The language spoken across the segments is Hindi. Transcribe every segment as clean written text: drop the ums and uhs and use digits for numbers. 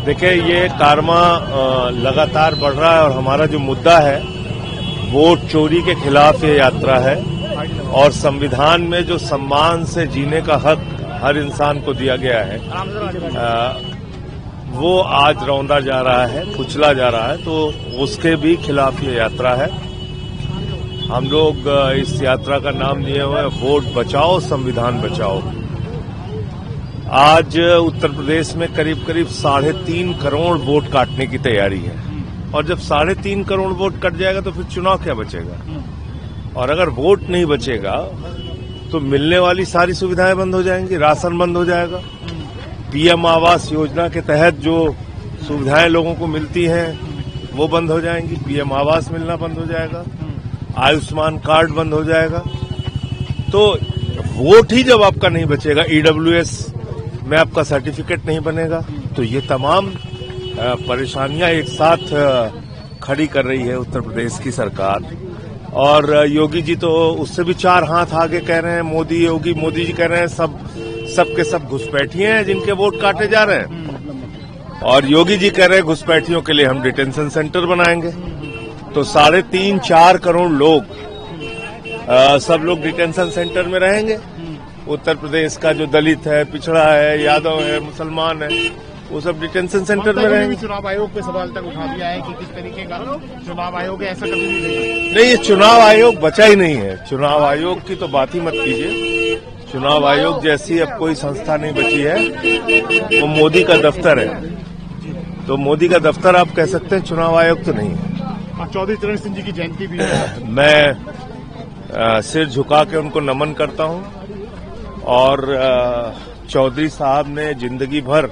देखिए, ये कारवां लगातार बढ़ रहा है और हमारा जो मुद्दा है वोट चोरी के खिलाफ ये यात्रा है और संविधान में जो सम्मान से जीने का हक हर इंसान को दिया गया है वो आज रौंदा जा रहा है, कुचला जा रहा है, तो उसके भी खिलाफ ये यात्रा है। हम लोग इस यात्रा का नाम दिए हुए वोट बचाओ संविधान बचाओ। आज उत्तर प्रदेश में करीब करीब 3.5 करोड़ वोट काटने की तैयारी है और जब 3.5 करोड़ वोट कट जाएगा तो फिर चुनाव क्या बचेगा? और अगर वोट नहीं बचेगा तो मिलने वाली सारी सुविधाएं बंद हो जाएंगी, राशन बंद हो जाएगा, पीएम आवास योजना के तहत जो सुविधाएं लोगों को मिलती हैं वो बंद हो जाएंगी, पीएम आवास मिलना बंद हो जाएगा, आयुष्मान कार्ड बंद हो जाएगा। तो वोट ही जब आपका नहीं बचेगा, ईडब्ल्यूएस में आपका सर्टिफिकेट नहीं बनेगा, तो ये तमाम परेशानियां एक साथ खड़ी कर रही है उत्तर प्रदेश की सरकार। और योगी जी तो उससे भी 4 हाथ आगे कह रहे हैं, मोदी जी कह रहे हैं सबके सब घुसपैठिए हैं जिनके वोट काटे जा रहे हैं। और योगी जी कह रहे हैं घुसपैठियों के लिए हम डिटेंशन सेंटर बनाएंगे। तो 3.5-4 करोड़ लोग सब लोग डिटेंशन सेंटर में रहेंगे। उत्तर प्रदेश का जो दलित है, पिछड़ा है, यादव है, मुसलमान है, वो सब डिटेंशन सेंटर में रहेंगे। चुनाव आयोग पे सवाल तक उठा दिया है कि किस तरीके का चुनाव आयोग ऐसा कभी नहीं, ये चुनाव आयोग बचा ही नहीं है। चुनाव आयोग की तो बात ही मत कीजिए। चुनाव आयोग जैसी अब कोई संस्था नहीं बची है, वो मोदी का दफ्तर है। तो मोदी का दफ्तर आप कह सकते हैं, चुनाव आयोग तो नहीं है। चौधरी चरण सिंह जी की जयंती भी है। मैं सिर झुका के उनको नमन करता हूं और चौधरी साहब ने जिंदगी भर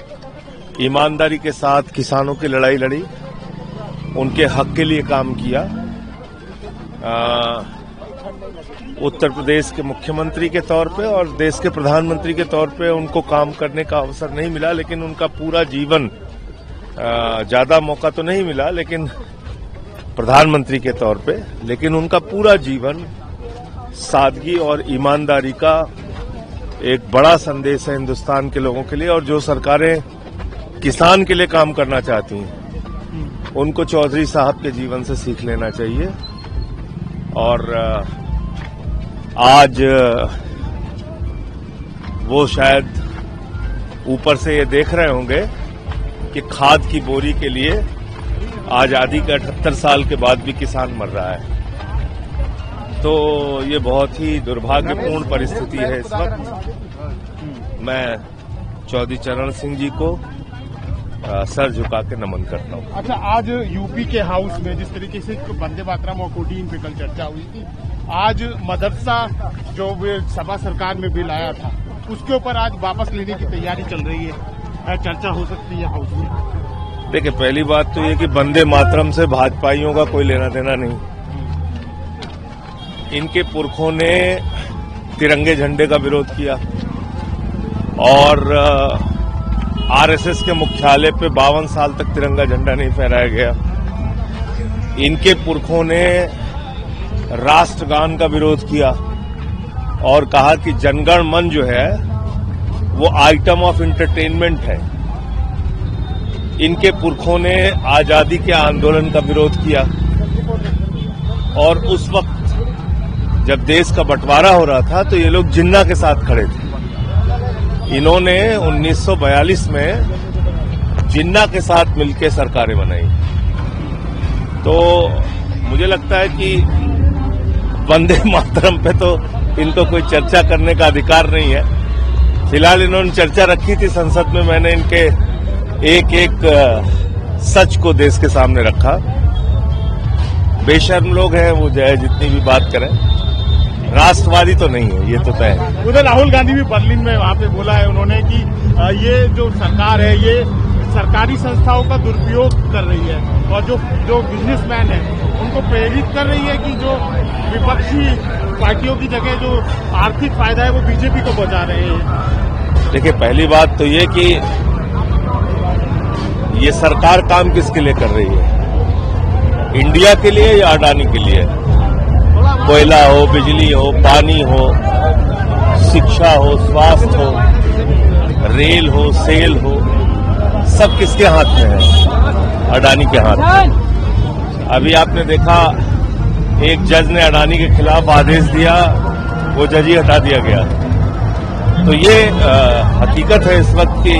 ईमानदारी के साथ किसानों की लड़ाई लड़ी, उनके हक के लिए काम किया। उत्तर प्रदेश के मुख्यमंत्री के तौर पे और देश के प्रधानमंत्री के तौर पे उनको काम करने का अवसर नहीं मिला, लेकिन उनका पूरा जीवन, ज्यादा मौका तो नहीं मिला लेकिन प्रधानमंत्री के तौर पे, लेकिन उनका पूरा जीवन सादगी और ईमानदारी का एक बड़ा संदेश है हिंदुस्तान के लोगों के लिए। और जो सरकारें किसान के लिए काम करना चाहती हैं उनको चौधरी साहब के जीवन से सीख लेना चाहिए। और आज वो शायद ऊपर से ये देख रहे होंगे कि खाद की बोरी के लिए आजादी के 78 साल के बाद भी किसान मर रहा है। तो ये बहुत ही दुर्भाग्यपूर्ण परिस्थिति है इस वक्त। मैं चौधरी चरण सिंह जी को सर झुका के नमन करता हूँ। अच्छा, आज यूपी के हाउस में जिस तरीके से वंदे मातरम और कोडीन पे कल चर्चा हुई थी, आज मदरसा जो सभा सरकार में बिल आया था उसके ऊपर आज वापस लेने की तैयारी चल रही है, चर्चा हो सकती है हाउस में। देखिए, पहली बात तो ये कि वंदे मातरम से भाजपाइयों का कोई लेना देना नहीं। इनके पुरखों ने तिरंगे झंडे का विरोध किया और आरएसएस के मुख्यालय पे 52 साल तक तिरंगा झंडा नहीं फहराया गया। इनके पुरखों ने राष्ट्रगान का विरोध किया और कहा कि जनगण मन जो है वो आइटम ऑफ एंटरटेनमेंट है। इनके पुरखों ने आजादी के आंदोलन का विरोध किया और उस वक्त जब देश का बंटवारा हो रहा था तो ये लोग जिन्ना के साथ खड़े थे। इन्होंने 1942 में जिन्ना के साथ मिलकर सरकारें बनाई। तो मुझे लगता है कि वंदे मातरम पे तो इनको कोई चर्चा करने का अधिकार नहीं है। फिलहाल इन्होंने चर्चा रखी थी संसद में, मैंने इनके एक सच को देश के सामने रखा। बेशर्म लोग हैं वो, जो है जितनी भी बात करें, राष्ट्रवादी तो नहीं है, ये तो तय है। उधर राहुल गांधी भी बर्लिन में वहां पे बोला है उन्होंने कि ये जो सरकार है ये सरकारी संस्थाओं का दुरुपयोग कर रही है और जो बिजनेसमैन है उनको प्रेरित कर रही है कि जो विपक्षी पार्टियों की जगह जो आर्थिक फायदा है वो बीजेपी को पहुंचा रहे हैं। देखिए, पहली बात तो ये कि ये सरकार काम किसके लिए कर रही है? इंडिया के लिए या अडानी के लिए? कोयला हो, बिजली हो, पानी हो, शिक्षा हो, स्वास्थ्य हो, रेल हो, सेल हो, सब किसके हाथ में है? अडानी के हाथ में। अभी आपने देखा एक जज ने अडानी के खिलाफ आदेश दिया, वो जज ही हटा दिया गया। तो ये हकीकत है इस वक्त की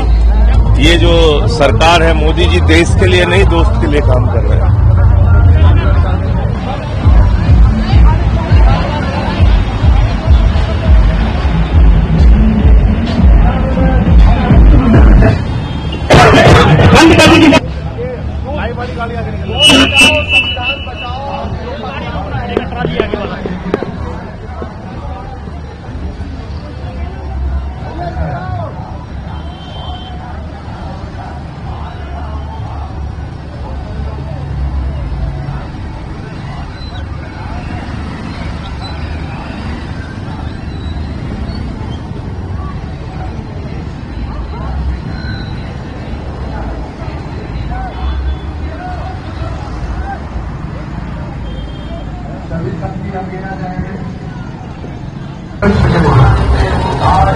ये जो सरकार है, मोदी जी देश के लिए नहीं दोस्त के लिए काम कर रहे हैं। वाली गाड़ी आगे निकल संविधान बचाओ, ट्राली आगे वाला। सभी शक्ति देना चाहेंगे।